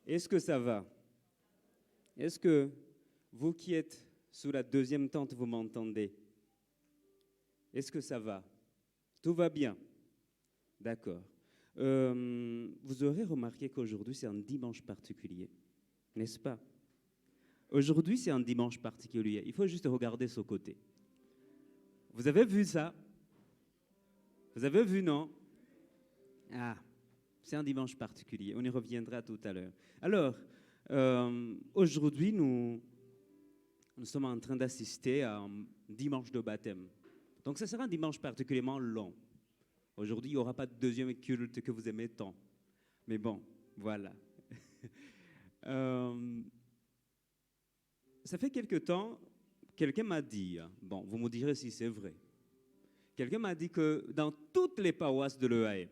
Est-ce que ça va? Est-ce que vous qui êtes sous la deuxième tente, vous m'entendez? Est-ce que ça va? Tout va bien? D'accord. Vous aurez remarqué qu'aujourd'hui, c'est un dimanche particulier, n'est-ce pas? Aujourd'hui, c'est un dimanche particulier. Il faut juste regarder ce côté. Vous avez vu ça? Vous avez vu, non? Ah, c'est un dimanche particulier. On y reviendra tout à l'heure. Alors, aujourd'hui, nous sommes en train d'assister à un dimanche de baptême. Donc, ce sera un dimanche particulièrement long. Aujourd'hui, il n'y aura pas de deuxième culte que vous aimez tant. Mais bon, voilà. Ça fait quelque temps, quelqu'un m'a dit, bon, vous me direz si c'est vrai, quelqu'un m'a dit que dans toutes les paroisses de l'EAM,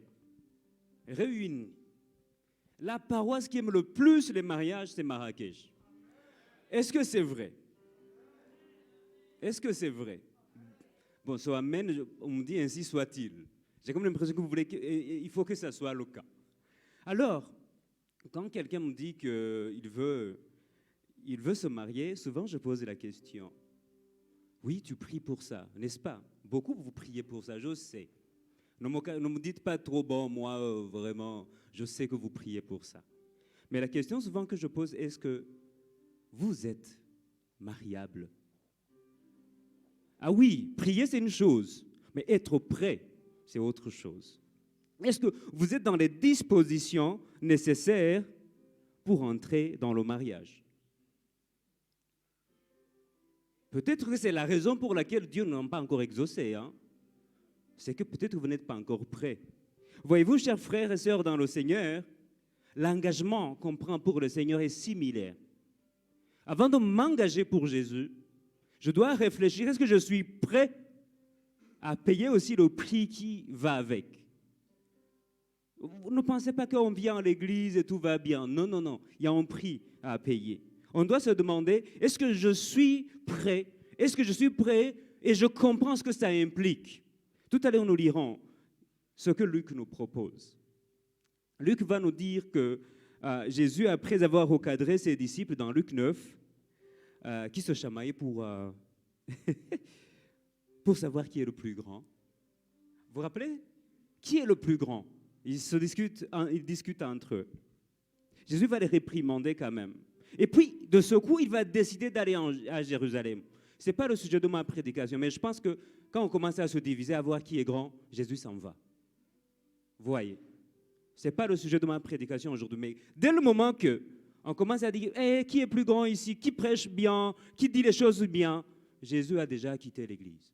réunies, la paroisse qui aime le plus les mariages, c'est Marrakech. Est-ce que c'est vrai? Est-ce que c'est vrai? Bon, so amen, on me dit ainsi soit-il. J'ai comme l'impression que vous voulez qu'il faut que ça soit le cas. Alors, quand quelqu'un me dit qu'il veut se marier, souvent je pose la question. Oui, tu pries pour ça, n'est-ce pas? Beaucoup vous priez pour ça, je sais. Ne me dites pas trop, bon, moi, vraiment, je sais que vous priez pour ça. Mais la question souvent que je pose, est-ce que vous êtes mariable? Ah oui, prier c'est une chose, mais être prêt, c'est autre chose. Est-ce que vous êtes dans les dispositions nécessaires pour entrer dans le mariage? Peut-être que c'est la raison pour laquelle Dieu n'a pas encore exaucé. C'est que peut-être vous n'êtes pas encore prêt. Voyez-vous, chers frères et sœurs dans le Seigneur, l'engagement qu'on prend pour le Seigneur est similaire. Avant de m'engager pour Jésus, je dois réfléchir, est-ce que je suis prêt à payer aussi le prix qui va avec? Vous ne pensez pas qu'on vient à l'église et tout va bien. Non, non, non, il y a un prix à payer. On doit se demander, est-ce que je suis prêt? Est-ce que je suis prêt et je comprends ce que ça implique? Tout à l'heure, nous lirons ce que Luc nous propose. Luc va nous dire que Jésus, après avoir recadré ses disciples dans Luc 9, qui se chamaillaient pour savoir qui est le plus grand. Vous vous rappelez? Qui est le plus grand? Ils discutent entre eux. Jésus va les réprimander quand même. Et puis, de ce coup, il va décider d'aller à Jérusalem. Ce n'est pas le sujet de ma prédication, mais je pense que quand on commence à se diviser, à voir qui est grand, Jésus s'en va. Vous voyez? Ce n'est pas le sujet de ma prédication aujourd'hui, mais dès le moment qu'on commence à dire qui est plus grand ici, qui prêche bien, qui dit les choses bien, Jésus a déjà quitté l'église.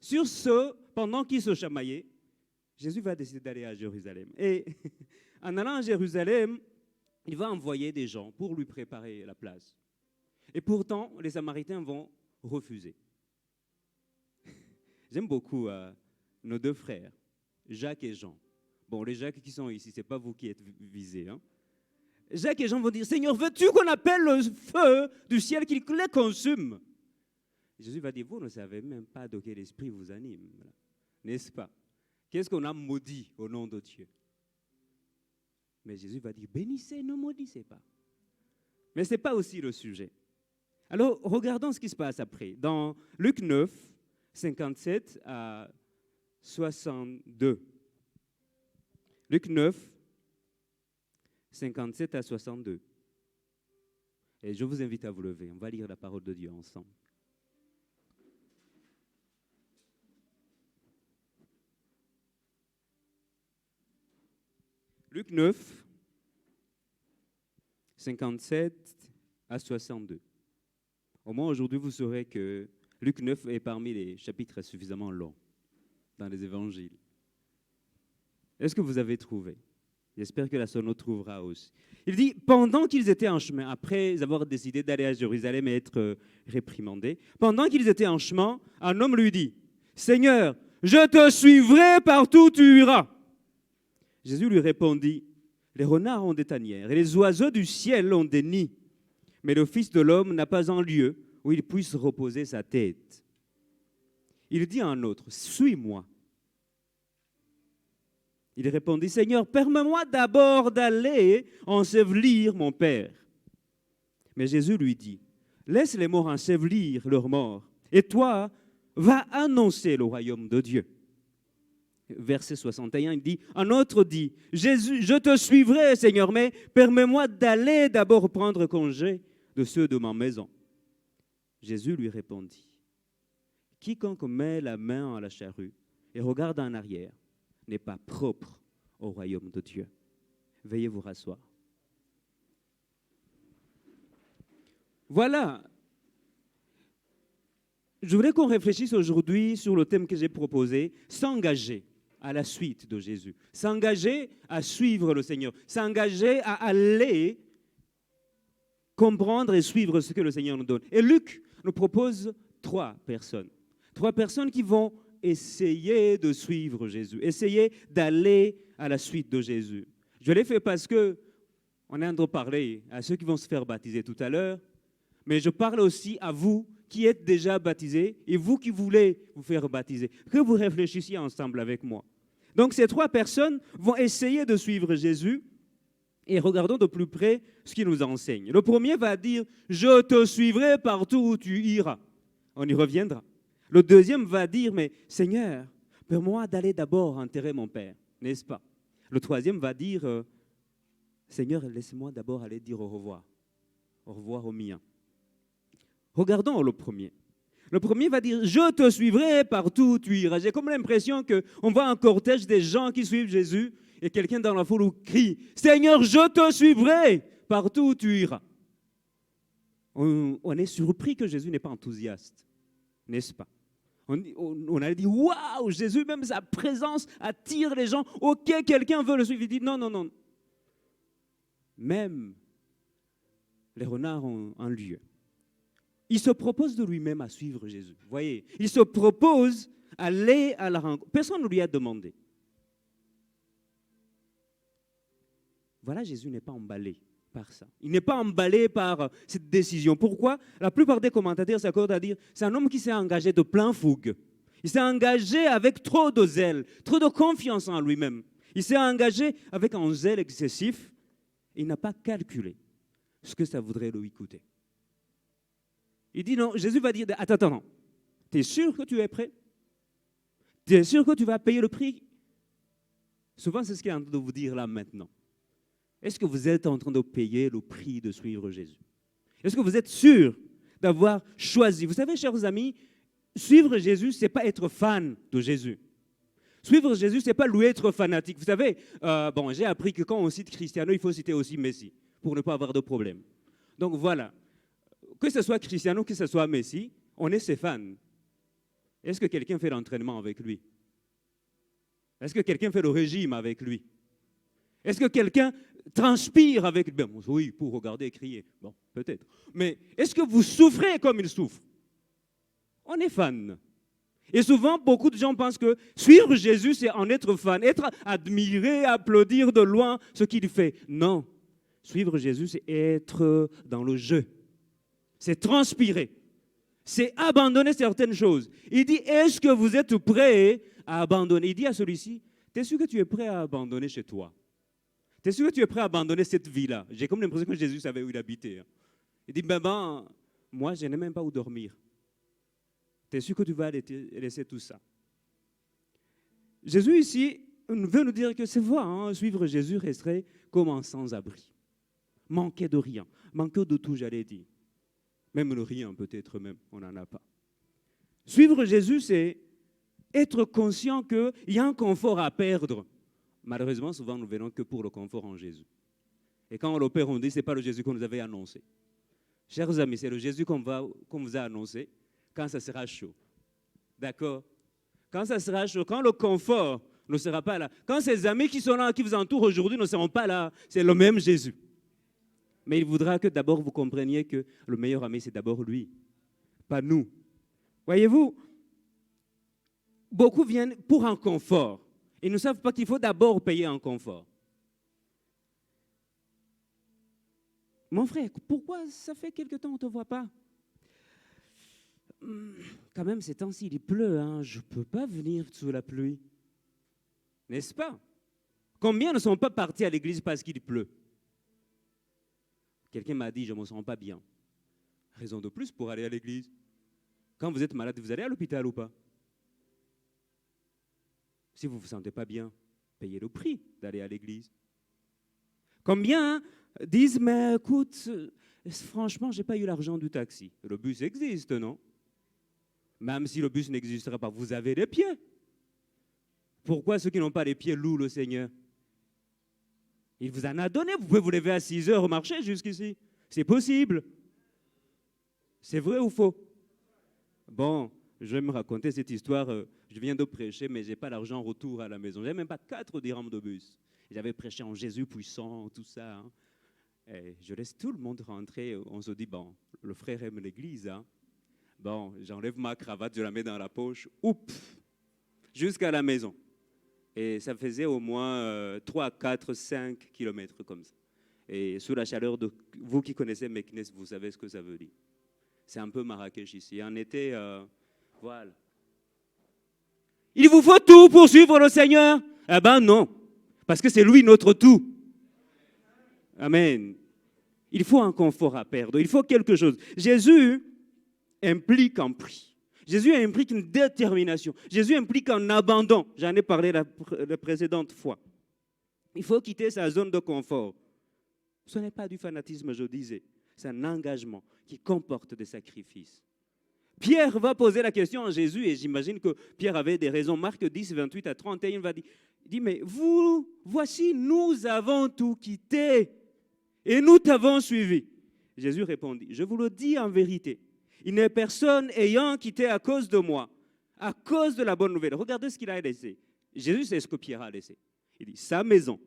Sur ce, pendant qu'ils se chamaillaient, Jésus va décider d'aller à Jérusalem. Et en allant à Jérusalem, il va envoyer des gens pour lui préparer la place. Et pourtant, les Samaritains vont refuser. J'aime beaucoup nos deux frères, Jacques et Jean. Bon, les Jacques qui sont ici, ce n'est pas vous qui êtes visés. Jacques et Jean vont dire, Seigneur, veux-tu qu'on appelle le feu du ciel qui les consume? Jésus va dire, vous ne savez même pas de quel esprit vous anime, n'est-ce pas? Qu'est-ce qu'on a maudit au nom de Dieu? Mais Jésus va dire, bénissez, ne maudissez pas. Mais ce n'est pas aussi le sujet. Alors, regardons ce qui se passe après. Dans Luc 9, 57 à 62. Luc 9, 57 à 62. Et je vous invite à vous lever. On va lire la parole de Dieu ensemble. Luc 9, 57 à 62. Au moins aujourd'hui, vous saurez que Luc 9 est parmi les chapitres suffisamment longs dans les évangiles. Est-ce que vous avez trouvé? J'espère que la sono trouvera aussi. Il dit, pendant qu'ils étaient en chemin, après avoir décidé d'aller à Jérusalem et être réprimandés, pendant qu'ils étaient en chemin, un homme lui dit, « Seigneur, je te suivrai partout où tu iras. » Jésus lui répondit, « Les renards ont des tanières et les oiseaux du ciel ont des nids, mais le Fils de l'homme n'a pas un lieu où il puisse reposer sa tête. » Il dit à un autre, « Suis-moi. » Il répondit, Seigneur, permets-moi d'abord d'aller ensevelir mon père. Mais Jésus lui dit, laisse les morts ensevelir leurs morts, et toi, va annoncer le royaume de Dieu. Verset 61, il dit, un autre dit, Jésus, je te suivrai, Seigneur, mais permets-moi d'aller d'abord prendre congé de ceux de ma maison. Jésus lui répondit, quiconque met la main à la charrue et regarde en arrière n'est pas propre au royaume de Dieu. Veuillez vous rasseoir. Voilà. Je voudrais qu'on réfléchisse aujourd'hui sur le thème que j'ai proposé, s'engager à la suite de Jésus, s'engager à suivre le Seigneur, s'engager à aller comprendre et suivre ce que le Seigneur nous donne. Et Luc nous propose trois personnes qui vont essayer de suivre Jésus, essayer d'aller à la suite de Jésus. Je l'ai fait parce que on est en train de parler à ceux qui vont se faire baptiser tout à l'heure, mais je parle aussi à vous qui êtes déjà baptisés et vous qui voulez vous faire baptiser, que vous réfléchissiez ensemble avec moi. Donc ces trois personnes vont essayer de suivre Jésus et regardons de plus près ce qu'il nous enseigne. Le premier va dire « Je te suivrai partout où tu iras ». On y reviendra. Le deuxième va dire « Mais Seigneur, permets-moi d'aller d'abord enterrer mon père », n'est-ce pas? Le troisième va dire « Seigneur, laisse-moi d'abord aller dire au revoir aux miens ». Regardons le premier. Le premier va dire « Je te suivrai partout où tu iras ». J'ai comme l'impression qu'on voit un cortège des gens qui suivent Jésus et quelqu'un dans la foule crie « Seigneur, je te suivrai partout où tu iras ». On est surpris que Jésus n'est pas enthousiaste, n'est-ce pas? On a dit « Waouh, Jésus, même sa présence attire les gens. Ok, quelqu'un veut le suivre. » Il dit « Non, non, non. » Même les renards ont un lieu. Il se propose de lui-même à suivre Jésus. Vous voyez, il se propose à aller à la rencontre. Personne ne lui a demandé. Voilà, Jésus n'est pas emballé par ça. Il n'est pas emballé par cette décision. Pourquoi? La plupart des commentateurs s'accordent à dire c'est un homme qui s'est engagé de plein fougue. Il s'est engagé avec trop de zèle, trop de confiance en lui-même. Il s'est engagé avec un zèle excessif. Il n'a pas calculé ce que ça voudrait lui coûter. Il dit non, Jésus va dire, attends, tu es sûr que tu es prêt? Tu es sûr que tu vas payer le prix? Souvent, c'est ce qu'il est en train de vous dire là maintenant. Est-ce que vous êtes en train de payer le prix de suivre Jésus? Est-ce que vous êtes sûr d'avoir choisi? Vous savez, chers amis, suivre Jésus, ce n'est pas être fan de Jésus. Suivre Jésus, ce n'est pas lui être fanatique. Vous savez, j'ai appris que quand on cite Cristiano, il faut citer aussi Messi pour ne pas avoir de problème. Donc voilà. Que ce soit Cristiano, que ce soit Messi, on est ses fans. Est-ce que quelqu'un fait l'entraînement avec lui? Est-ce que quelqu'un fait le régime avec lui? Est-ce que quelqu'un transpire avec lui? Oui, pour regarder et crier. Bon, peut-être. Mais est-ce que vous souffrez comme il souffre? On est fan. Et souvent, beaucoup de gens pensent que suivre Jésus, c'est en être fan, être admiré, applaudir de loin ce qu'il fait. Non. Suivre Jésus, c'est être dans le jeu. C'est transpirer. C'est abandonner certaines choses. Il dit, est-ce que vous êtes prêts à abandonner? Il dit à celui-ci, tu es sûr que tu es prêt à abandonner chez toi? Tu es sûr que tu es prêt à abandonner cette vie-là? J'ai comme l'impression que Jésus savait où il habitait. Il dit, moi, je n'ai même pas où dormir. Tu es sûr que tu vas laisser tout ça? Jésus ici veut nous dire que c'est vrai, suivre Jésus resterait comme un sans-abri. Manquer de rien, manquer de tout, j'allais dire. Même le rien, peut-être même, on n'en a pas. Suivre Jésus, c'est être conscient qu'il y a un confort à perdre. Malheureusement, souvent, nous venons que pour le confort en Jésus. Et quand on le perd, on dit, ce n'est pas le Jésus qu'on nous avait annoncé. Chers amis, c'est le Jésus qu'on vous a annoncé quand ça sera chaud. D'accord? Quand ça sera chaud, quand le confort ne sera pas là, quand ces amis qui sont là, qui vous entourent aujourd'hui ne seront pas là, c'est le même Jésus. Mais il voudra que d'abord vous compreniez que le meilleur ami, c'est d'abord lui, pas nous. Voyez-vous, beaucoup viennent pour un confort. Ils ne savent pas qu'il faut d'abord payer un confort. Mon frère, pourquoi ça fait quelque temps qu'on ne te voit pas? Quand même, ces temps-ci, il pleut, je ne peux pas venir sous la pluie. N'est-ce pas? Combien ne sont pas partis à l'église parce qu'il pleut? Quelqu'un m'a dit, je ne me sens pas bien. Raison de plus pour aller à l'église. Quand vous êtes malade, vous allez à l'hôpital ou pas? Si vous ne vous sentez pas bien, payez le prix d'aller à l'église. Combien disent, mais écoute, franchement, je n'ai pas eu l'argent du taxi. Le bus existe, non? Même si le bus n'existerait pas, vous avez des pieds. Pourquoi ceux qui n'ont pas les pieds louent le Seigneur? Il vous en a donné. Vous pouvez vous lever à 6 heures au marché jusqu'ici. C'est possible. C'est vrai ou faux? Bon, je vais me raconter cette histoire. Je viens de prêcher, mais je n'ai pas l'argent retour à la maison. Je n'avais même pas 4 dirhams de bus. J'avais prêché en Jésus puissant, tout ça. Hein. Et je laisse tout le monde rentrer. On se dit, bon, le frère aime l'église. Hein. Bon, j'enlève ma cravate, je la mets dans la poche. Oups, jusqu'à la maison. Et ça faisait au moins 3, 4, 5 kilomètres comme ça. Et sous la chaleur de... Vous qui connaissez Meknes, vous savez ce que ça veut dire. C'est un peu Marrakech ici. En été, voilà. Il vous faut tout pour suivre le Seigneur? Eh bien non, parce que c'est lui notre tout. Amen. Il faut un confort à perdre, il faut quelque chose. Jésus implique un prix. Jésus implique une détermination. Jésus implique un abandon. J'en ai parlé la précédente fois. Il faut quitter sa zone de confort. Ce n'est pas du fanatisme, je disais. C'est un engagement qui comporte des sacrifices. Pierre va poser la question à Jésus, et j'imagine que Pierre avait des raisons. Marc 10, 28 à 31, il dit, mais vous, voici, nous avons tout quitté, et nous t'avons suivi. Jésus répondit, je vous le dis en vérité, il n'est personne ayant quitté à cause de moi, à cause de la bonne nouvelle. Regardez ce qu'il a laissé. Jésus, c'est ce que Pierre a laissé. Il dit, sa maison,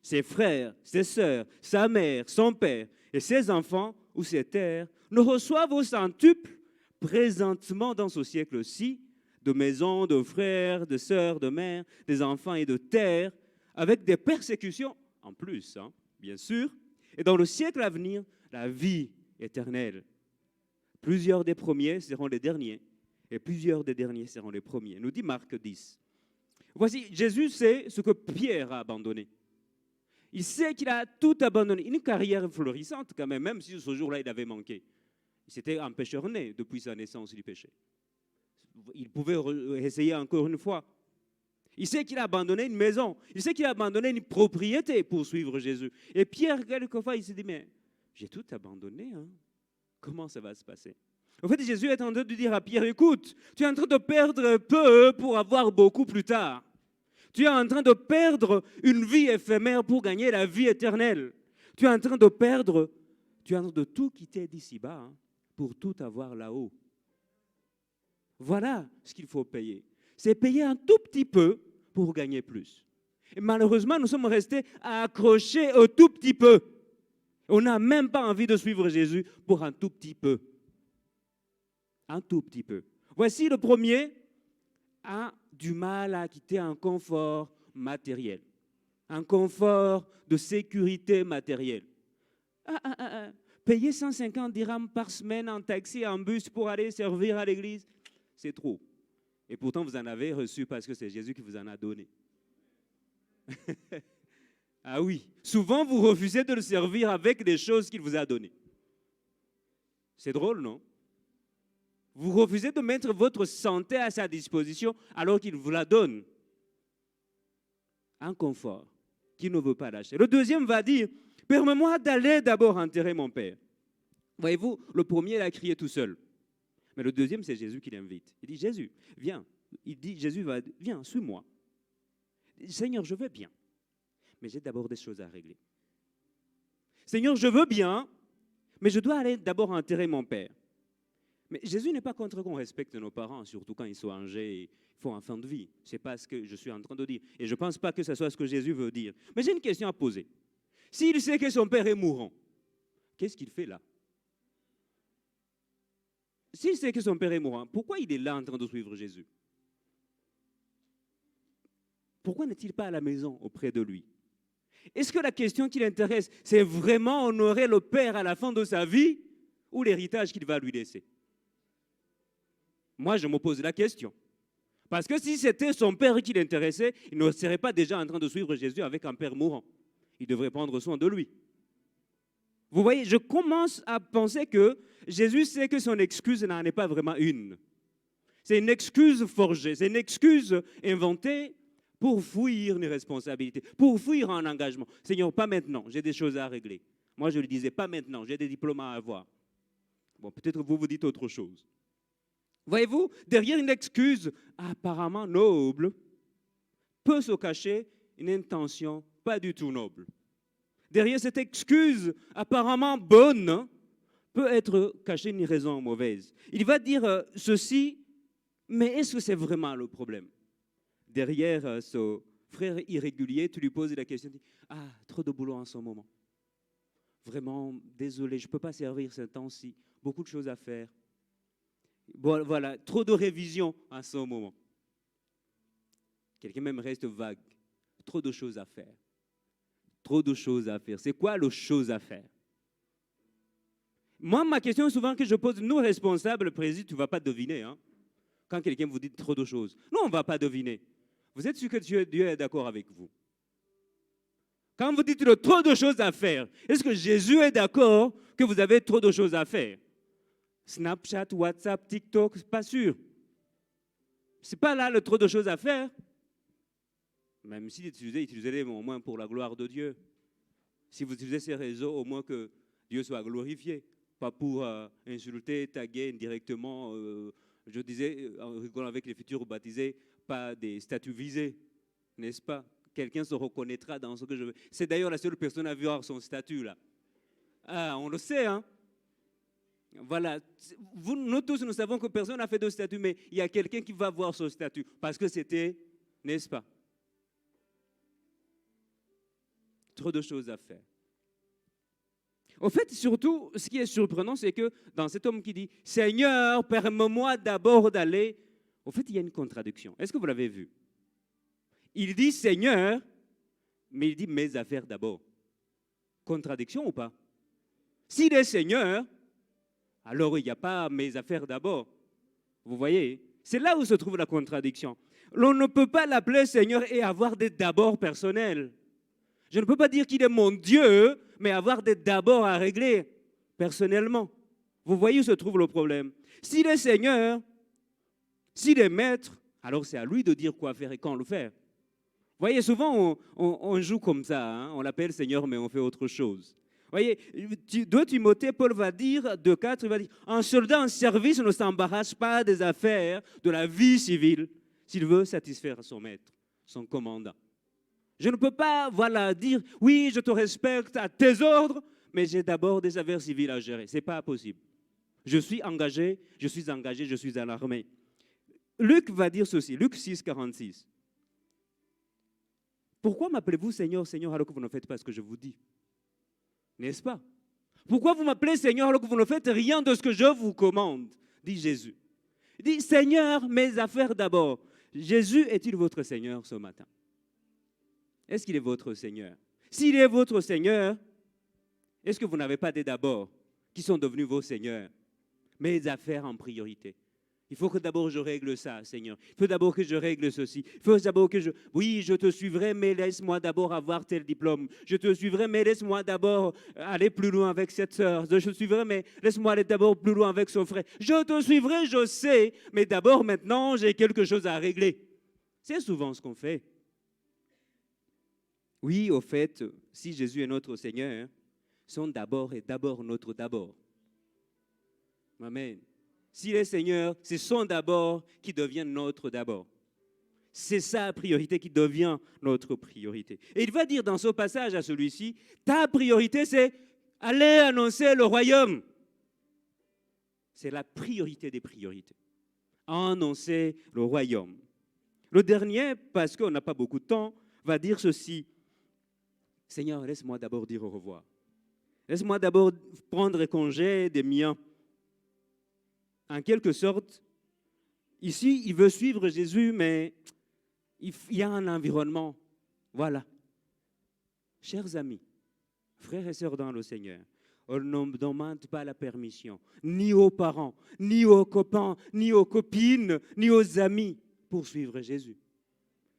ses frères, ses sœurs, sa mère, son père et ses enfants ou ses terres ne reçoivent au centuple présentement dans ce siècle-ci de maisons, de frères, de sœurs, de mères, des enfants et de terres, avec des persécutions en plus, hein, bien sûr, et dans le siècle à venir, la vie éternelle. Plusieurs des premiers seront les derniers, et plusieurs des derniers seront les premiers, nous dit Marc 10. Voici, Jésus sait ce que Pierre a abandonné. Il sait qu'il a tout abandonné, une carrière florissante quand même, même si ce jour-là il avait manqué. C'était un pécheur né depuis sa naissance du péché. Il pouvait essayer encore une fois. Il sait qu'il a abandonné une maison, il sait qu'il a abandonné une propriété pour suivre Jésus. Et Pierre, quelquefois, il s'est dit, mais j'ai tout abandonné, hein. Comment ça va se passer? En fait, Jésus est en train de dire à Pierre, écoute, tu es en train de perdre peu pour avoir beaucoup plus tard. Tu es en train de perdre une vie éphémère pour gagner la vie éternelle. Tu es en train de perdre, tu es en train de tout quitter d'ici-bas, hein, pour tout avoir là-haut. Voilà ce qu'il faut payer. C'est payer un tout petit peu pour gagner plus. Et malheureusement, nous sommes restés accrochés au tout petit peu. On n'a même pas envie de suivre Jésus pour un tout petit peu. Un tout petit peu. Voici le premier a du mal à quitter un confort matériel. Un confort de sécurité matérielle. Payer 150 dirhams par semaine en taxi, en bus pour aller servir à l'église, c'est trop. Et pourtant, vous en avez reçu parce que c'est Jésus qui vous en a donné. Ah oui, souvent vous refusez de le servir avec des choses qu'il vous a données. C'est drôle, non? Vous refusez de mettre votre santé à sa disposition alors qu'il vous la donne. Un confort qu'il ne veut pas lâcher. Le deuxième va dire, permets-moi d'aller d'abord enterrer mon père. Voyez-vous, le premier, il a crié tout seul. Mais le deuxième, c'est Jésus qui l'invite. Il dit, Jésus, viens. Il dit, Jésus va, viens, suis-moi. Seigneur, je veux bien. Mais j'ai d'abord des choses à régler. Seigneur, je veux bien, mais je dois aller d'abord enterrer mon père. Mais Jésus n'est pas contre qu'on respecte nos parents, surtout quand ils sont âgés et font un fin de vie. Ce n'est pas ce que je suis en train de dire. Et je ne pense pas que ce soit ce que Jésus veut dire. Mais j'ai une question à poser. S'il sait que son père est mourant, qu'est-ce qu'il fait là? S'il sait que son père est mourant, pourquoi il est là en train de suivre Jésus? Pourquoi n'est-il pas à la maison auprès de lui? Est-ce que la question qui l'intéresse, c'est vraiment honorer le père à la fin de sa vie ou l'héritage qu'il va lui laisser? Moi, je me pose la question. Parce que si c'était son père qui l'intéressait, il ne serait pas déjà en train de suivre Jésus avec un père mourant. Il devrait prendre soin de lui. Vous voyez, je commence à penser que Jésus sait que son excuse n'en est pas vraiment une. C'est une excuse forgée, c'est une excuse inventée pour fuir une responsabilité, pour fuir un engagement. Seigneur, pas maintenant, j'ai des choses à régler. Moi, je lui disais, pas maintenant, j'ai des diplômes à avoir. Bon, peut-être vous vous dites autre chose. Voyez-vous, derrière une excuse apparemment noble, peut se cacher une intention pas du tout noble. Derrière cette excuse apparemment bonne, peut être cachée une raison mauvaise. Il va dire ceci, mais est-ce que c'est vraiment le problème? Derrière ce frère irrégulier, tu lui poses la question, tu dis, ah, trop de boulot en ce moment. Vraiment, désolé, je ne peux pas servir ce temps-ci. Beaucoup de choses à faire. Bon, voilà, trop de révision en ce moment. Quelqu'un même reste vague. Trop de choses à faire. Trop de choses à faire. C'est quoi les choses à faire? Moi, ma question souvent que je pose, nous responsables, président, tu ne vas pas deviner. Hein? Quand quelqu'un vous dit trop de choses. Nous, on ne va pas deviner. Vous êtes sûr que Dieu est d'accord avec vous? Quand vous dites trop de choses à faire, est-ce que Jésus est d'accord que vous avez trop de choses à faire? Snapchat, WhatsApp, TikTok, pas sûr. Ce n'est pas là le trop de choses à faire. Même si utilisez-les au moins pour la gloire de Dieu. Si vous utilisez ces réseaux, au moins que Dieu soit glorifié. Pas pour insulter, taguer indirectement. Je disais, en rigolant avec les futurs baptisés, pas des statuts visés, n'est-ce pas? Quelqu'un se reconnaîtra dans ce que je veux. C'est d'ailleurs la seule personne à voir son statut là. Ah, on le sait, hein? Voilà, nous tous, nous savons que personne n'a fait de statut, mais il y a quelqu'un qui va voir son statut, parce que c'était, n'est-ce pas? Trop de choses à faire. Au fait, surtout, ce qui est surprenant, c'est que dans cet homme qui dit « Seigneur, permets-moi d'abord d'aller », au fait, il y a une contradiction. Est-ce que vous l'avez vu? Il dit « Seigneur », mais il dit « mes affaires d'abord ». Contradiction ou pas? S'il est Seigneur, alors il n'y a pas mes affaires d'abord. Vous voyez? C'est là où se trouve la contradiction. On ne peut pas l'appeler Seigneur et avoir des d'abord personnels. Je ne peux pas dire qu'il est mon Dieu, mais avoir des d'abord à régler personnellement. Vous voyez où se trouve le problème? S'il est Seigneur, s'il est maître, alors c'est à lui de dire quoi faire et quand le faire. Vous voyez, souvent on joue comme ça, hein? On l'appelle Seigneur, mais on fait autre chose. Vous voyez, 2 Timothée, Paul va dire, 2,4, il va dire, un soldat en service ne s'embarrasse pas des affaires de la vie civile s'il veut satisfaire son maître, son commandant. Je ne peux pas, voilà, dire, oui, je te respecte à tes ordres, mais j'ai d'abord des affaires civiles à gérer. Ce n'est pas possible. Je suis engagé, je suis à l'armée. Luc va dire ceci, Luc 6, 46. Pourquoi m'appelez-vous Seigneur, Seigneur, alors que vous ne faites pas ce que je vous dis? N'est-ce pas? Pourquoi vous m'appelez Seigneur alors que vous ne faites rien de ce que je vous commande? Dit Jésus. Il dit, Seigneur, mes affaires d'abord. Jésus est-il votre Seigneur ce matin? Est-ce qu'il est votre Seigneur? S'il est votre Seigneur, est-ce que vous n'avez pas des d'abord qui sont devenus vos seigneurs? Mes affaires en priorité. Il faut que d'abord je règle ça, Seigneur. Il faut d'abord que je règle ceci. Il faut d'abord que oui, je te suivrai, mais laisse-moi d'abord avoir tel diplôme. Je te suivrai, mais laisse-moi d'abord aller plus loin avec cette sœur. Je te suivrai, mais laisse-moi aller d'abord plus loin avec son frère. Je te suivrai, je sais, mais d'abord maintenant, j'ai quelque chose à régler. C'est souvent ce qu'on fait. Oui, au fait, si Jésus est notre Seigneur, son d'abord est d'abord notre d'abord. Amen. S'il est Seigneur, c'est son d'abord qui devient notre d'abord. C'est sa priorité qui devient notre priorité. Et il va dire dans ce passage à celui-ci, ta priorité c'est aller annoncer le royaume. C'est la priorité des priorités. Annoncer le royaume. Le dernier, parce qu'on n'a pas beaucoup de temps, va dire ceci. Seigneur, laisse-moi d'abord dire au revoir. Laisse-moi d'abord prendre congé des miens. En quelque sorte, ici, il veut suivre Jésus, mais il y a un environnement. Voilà. Chers amis, frères et sœurs dans le Seigneur, on ne demande pas la permission, ni aux parents, ni aux copains, ni aux copines, ni aux amis, pour suivre Jésus.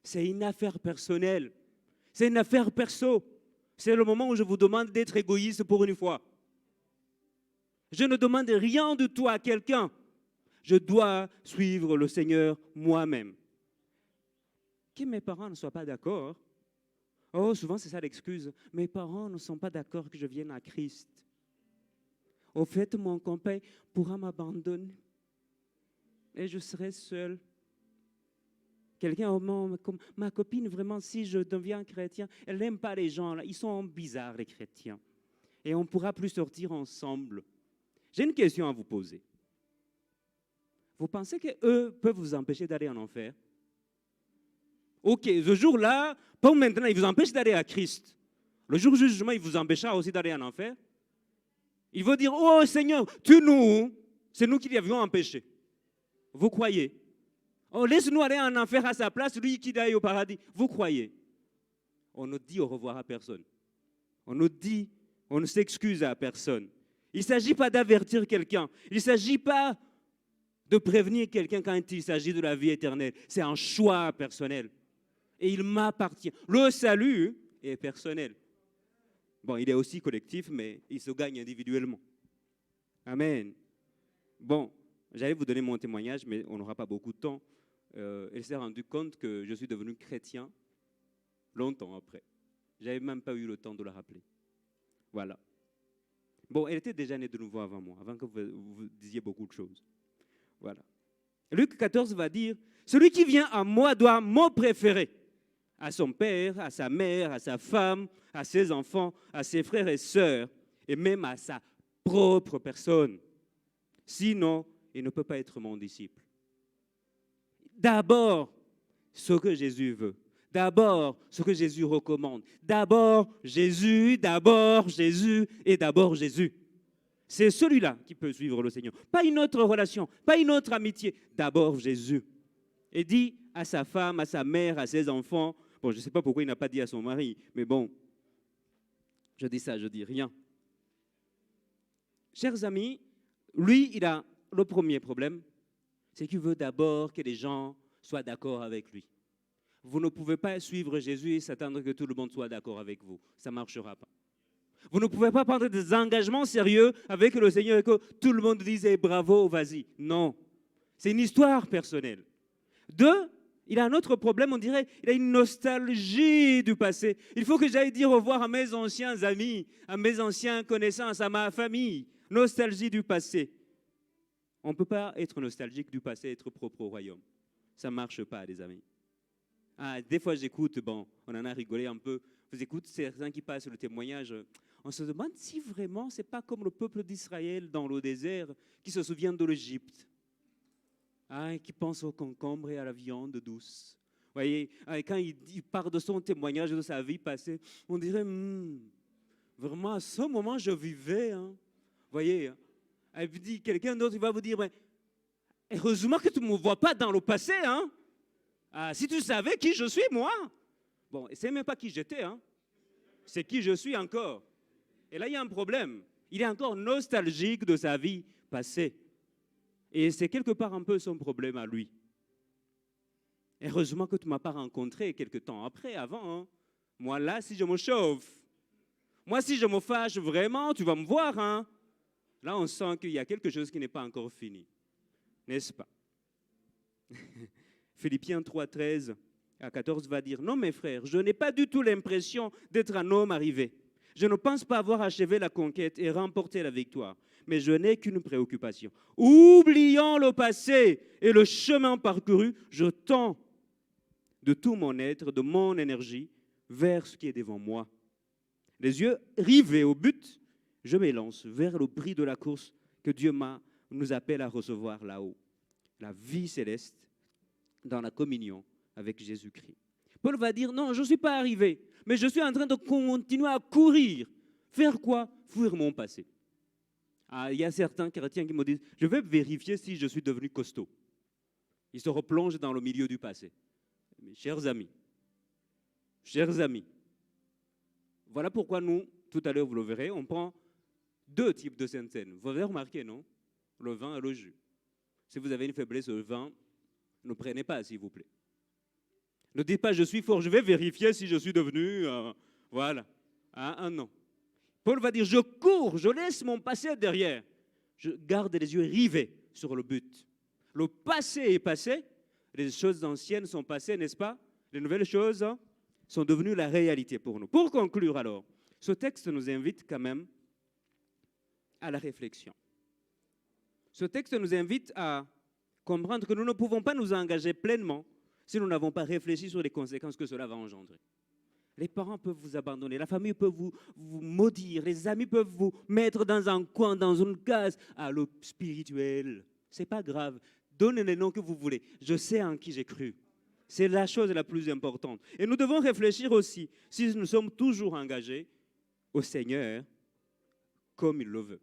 C'est une affaire personnelle. C'est une affaire perso. C'est le moment où je vous demande d'être égoïste pour une fois. Je ne demande rien de toi à quelqu'un. Je dois suivre le Seigneur moi-même. Que mes parents ne soient pas d'accord. Oh, souvent c'est ça l'excuse. Mes parents ne sont pas d'accord que je vienne à Christ. Au fait, mon compagnon pourra m'abandonner. Et je serai seul. Quelqu'un, oh, ma copine, vraiment, si je deviens chrétien, elle n'aime pas les gens, là. Ils sont bizarres, les chrétiens. Et on ne pourra plus sortir ensemble. J'ai une question à vous poser. Vous pensez qu'eux peuvent vous empêcher d'aller en enfer? Ok, ce jour-là, pas maintenant, ils vous empêchent d'aller à Christ. Le jour du jugement, il vous empêchera aussi d'aller en enfer. Il va dire, oh Seigneur, tue-nous. C'est nous qui l'avions empêché. Vous croyez? Oh, laisse-nous aller en enfer à sa place, lui qui aille au paradis. Vous croyez? On ne dit au revoir à personne. On ne s'excuse à personne. Il ne s'agit pas d'avertir quelqu'un. Il ne s'agit pas de prévenir quelqu'un quand il s'agit de la vie éternelle. C'est un choix personnel. Et il m'appartient. Le salut est personnel. Bon, il est aussi collectif, mais il se gagne individuellement. Amen. Bon, j'allais vous donner mon témoignage, mais on n'aura pas beaucoup de temps. Elle s'est rendue compte que je suis devenu chrétien longtemps après. Je n'avais même pas eu le temps de la rappeler. Voilà. Bon, elle était déjà née de nouveau avant moi, avant que vous disiez beaucoup de choses. Voilà. Luc 14 va dire, celui qui vient à moi doit me préférer à son père, à sa mère, à sa femme, à ses enfants, à ses frères et sœurs, et même à sa propre personne. Sinon, il ne peut pas être mon disciple. D'abord, ce que Jésus veut. D'abord, ce que Jésus recommande. D'abord, Jésus et d'abord Jésus. C'est celui-là qui peut suivre le Seigneur. Pas une autre relation, pas une autre amitié. D'abord, Jésus. Et dit à sa femme, à sa mère, à ses enfants. Bon, je ne sais pas pourquoi il n'a pas dit à son mari, mais bon, je dis ça, je dis rien. Chers amis, lui, il a le premier problème, c'est qu'il veut d'abord que les gens soient d'accord avec lui. Vous ne pouvez pas suivre Jésus et s'attendre que tout le monde soit d'accord avec vous. Ça ne marchera pas. Vous ne pouvez pas prendre des engagements sérieux avec le Seigneur et que tout le monde dise hey, bravo, vas-y. Non. C'est une histoire personnelle. Deux, il a un autre problème, on dirait, il a une nostalgie du passé. Il faut que j'aille dire au revoir à mes anciens amis, à mes anciennes connaissances, à ma famille. Nostalgie du passé. On ne peut pas être nostalgique du passé et être propre au royaume. Ça ne marche pas, les amis. Ah, des fois, j'écoute, bon, on en a rigolé un peu, vous écoutez certains qui passent le témoignage, on se demande si vraiment ce n'est pas comme le peuple d'Israël dans le désert qui se souvient de l'Égypte. Ah, qui pense aux concombres et à la viande douce. Vous voyez, quand il part de son témoignage de sa vie passée, on dirait, vraiment, à ce moment, je vivais. Hein. Vous voyez, et puis quelqu'un d'autre, il va vous dire, heureusement que tu ne me vois pas dans le passé. Hein. Ah, si tu savais qui je suis, moi. Bon, c'est même pas qui j'étais. Hein. C'est qui je suis encore. Et là, il y a un problème. Il est encore nostalgique de sa vie passée. Et c'est quelque part un peu son problème à lui. Heureusement que tu ne m'as pas rencontré quelque temps après, avant. Hein. Moi, là, si je me chauffe, moi, si je me fâche vraiment, tu vas me voir. Hein. Là, on sent qu'il y a quelque chose qui n'est pas encore fini. N'est-ce pas? Philippiens 3, 13 à 14 va dire, non mes frères, je n'ai pas du tout l'impression d'être un homme arrivé. Je ne pense pas avoir achevé la conquête et remporté la victoire, mais je n'ai qu'une préoccupation. Oubliant le passé et le chemin parcouru, je tends de tout mon être, de mon énergie, vers ce qui est devant moi. Les yeux rivés au but, je m'élance vers le prix de la course que Dieu nous appelle à recevoir là-haut. La vie céleste dans la communion avec Jésus-Christ. Paul va dire, non, je ne suis pas arrivé, mais je suis en train de continuer à courir. Faire quoi? Fuir mon passé. Ah, il y a certains chrétiens qui me disent, je vais vérifier si je suis devenu costaud. Ils se replongent dans le milieu du passé. Mes chers amis, voilà pourquoi nous, tout à l'heure, vous le verrez, on prend deux types de Sainte Seine. Vous avez remarqué, non? Le vin et le jus. Si vous avez une faiblesse au vin, Ne prenez pas, s'il vous plaît. Ne dites pas, je suis fort, je vais vérifier si je suis devenu, voilà, non. Paul va dire, je cours, je laisse mon passé derrière. Je garde les yeux rivés sur le but. Le passé est passé, les choses anciennes sont passées, n'est-ce pas? Les nouvelles choses sont devenues la réalité pour nous. Pour conclure alors, ce texte nous invite quand même à la réflexion. Ce texte nous invite à comprendre que nous ne pouvons pas nous engager pleinement si nous n'avons pas réfléchi sur les conséquences que cela va engendrer. Les parents peuvent vous abandonner, la famille peut vous maudire, les amis peuvent vous mettre dans un coin, dans une case, à l'eau spirituelle. Ce n'est pas grave. Donnez les noms que vous voulez. Je sais en qui j'ai cru. C'est la chose la plus importante. Et nous devons réfléchir aussi si nous sommes toujours engagés au Seigneur comme il le veut.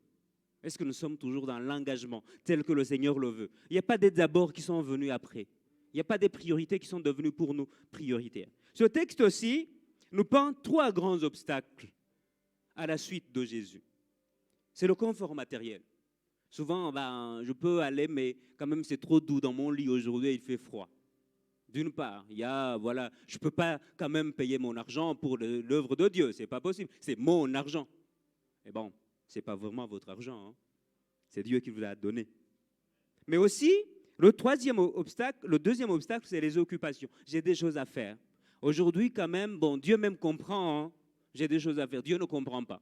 Est-ce que nous sommes toujours dans l'engagement tel que le Seigneur le veut? Il n'y a pas des abords qui sont venus après. Il n'y a pas des priorités qui sont devenues pour nous prioritaires. Ce texte aussi nous peint 3 grands obstacles à la suite de Jésus. C'est le confort matériel. Souvent, je peux aller, mais quand même c'est trop doux dans mon lit aujourd'hui, il fait froid. D'une part, je ne peux pas quand même payer mon argent pour l'œuvre de Dieu, ce n'est pas possible, c'est mon argent. Et bon, ce n'est pas vraiment votre argent, hein. C'est Dieu qui vous l'a donné. Mais aussi, le deuxième obstacle, c'est les occupations. J'ai des choses à faire. Aujourd'hui, quand même, Dieu même comprend, hein, j'ai des choses à faire. Dieu ne comprend pas.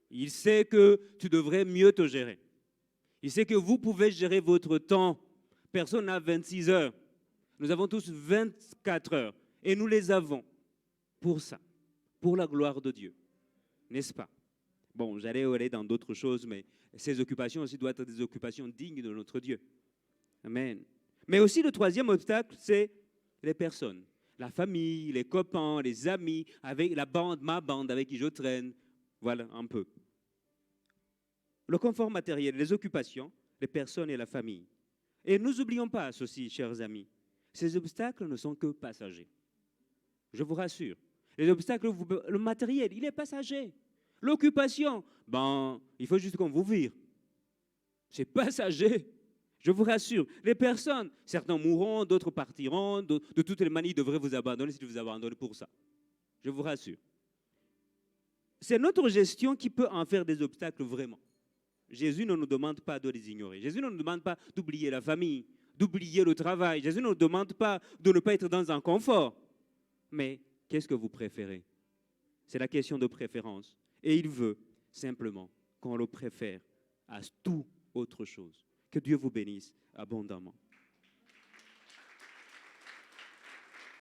Il sait que tu devrais mieux te gérer. Il sait que vous pouvez gérer votre temps. Personne n'a 26 heures. Nous avons tous 24 heures. Et nous les avons pour ça, pour la gloire de Dieu. N'est-ce pas? Bon, j'allais aller dans d'autres choses, mais ces occupations aussi doivent être des occupations dignes de notre Dieu. Amen. Mais aussi le troisième obstacle, c'est les personnes. La famille, les copains, les amis, avec la bande, ma bande avec qui je traîne. Voilà, un peu. Le confort matériel, les occupations, les personnes et la famille. Et nous n'oublions pas ceci, chers amis. Ces obstacles ne sont que passagers. Je vous rassure. Les obstacles, le matériel, il est passager. L'occupation, il faut juste qu'on vous vire. C'est passager. Je vous rassure. Les personnes, certains mourront, d'autres partiront. De toutes les manières, ils devraient vous abandonner s'ils vous abandonnent pour ça. Je vous rassure. C'est notre gestion qui peut en faire des obstacles vraiment. Jésus ne nous demande pas de les ignorer. Jésus ne nous demande pas d'oublier la famille, d'oublier le travail. Jésus ne nous demande pas de ne pas être dans un confort. Mais qu'est-ce que vous préférez? C'est la question de préférence. Et il veut simplement qu'on le préfère à tout autre chose. Que Dieu vous bénisse abondamment.